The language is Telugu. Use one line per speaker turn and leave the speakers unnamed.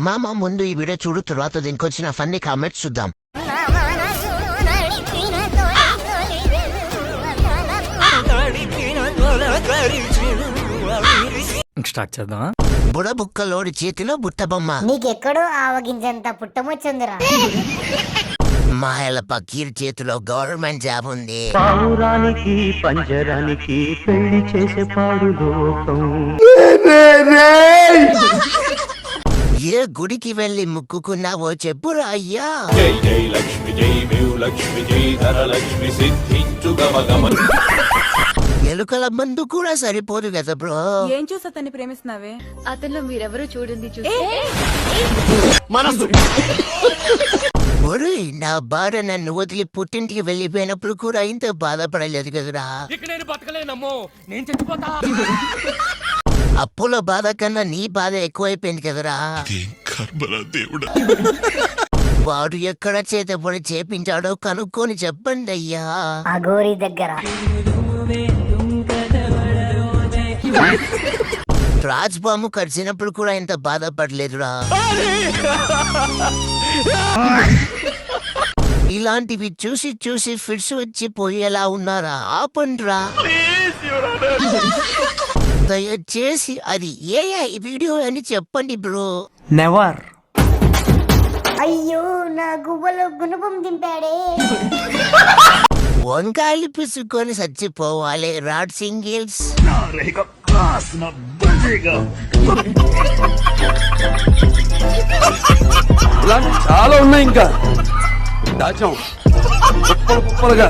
మామ ముందు ఈ వీడియో చూడు, తర్వాత దీనికి వచ్చిన ఫన్నీ కామెంట్స్ చూద్దాం.
స్టార్ట్ చేద్దాం.
బుడబుక్కలోడి చేతిలో బుట్టబొమ్మ.
నీకెక్కడో ఆవగించంత పుట్టమొచ్చిందిరా.
మాయల పకీర్ చేతిలో గవర్నమెంట్ జాబ్ ఉంది.
పావురానికి పంజరానికి పెళ్లి చేసే పాడు లోకం.
ఏ గుడికి వెళ్లి ముక్కుకున్నావో చెప్పురా అయ్యా.
జై జై లక్ష్మి జై మేవు లక్ష్మి జై ధనలక్ష్మి సిద్ధించు గమ గమ.
ఎలుకల మందు కూడా సరిపోదు కదా బ్రో.
ఏం చూసి అతన్ని ప్రేమిస్తున్నావే?
అతను మీరెవరూ చూడండి చూస్తే
ఒరేయ్, నా భార్య నన్ను వదిలి పుట్టింటికి వెళ్ళిపోయినప్పుడు కూడా ఇంత బాధపడలేదు కదరా. అప్పుల బాధ కన్నా నీ బాధ ఎక్కువైపోయింది కదరా. వాడు ఎక్కడ చేతపడి చేపించాడో కనుక్కొని చెప్పండి అయ్యా.
అఘోరి దగ్గర
రాజ్ బాము కరిచినప్పుడు కూడా ఇంత బాధపడలేదురా. ఇలాంటివి చూసి చూసి ఫిట్స్ వచ్చి పోయేలా ఉన్నారా? ఆపండ్రా దయచేసి. అది ఏ వీడియో అని చెప్పండి బ్రో.
నెవర్.
అయ్యో నా గువ్వలో గుణపం దింపాడే.
వంకాయలు పిసుకొని చచ్చిపోవాలి రాడ్ సింగిల్స్.
చాలా ఉన్నాయి ఇంకా దాచాం కుప్పలుగా.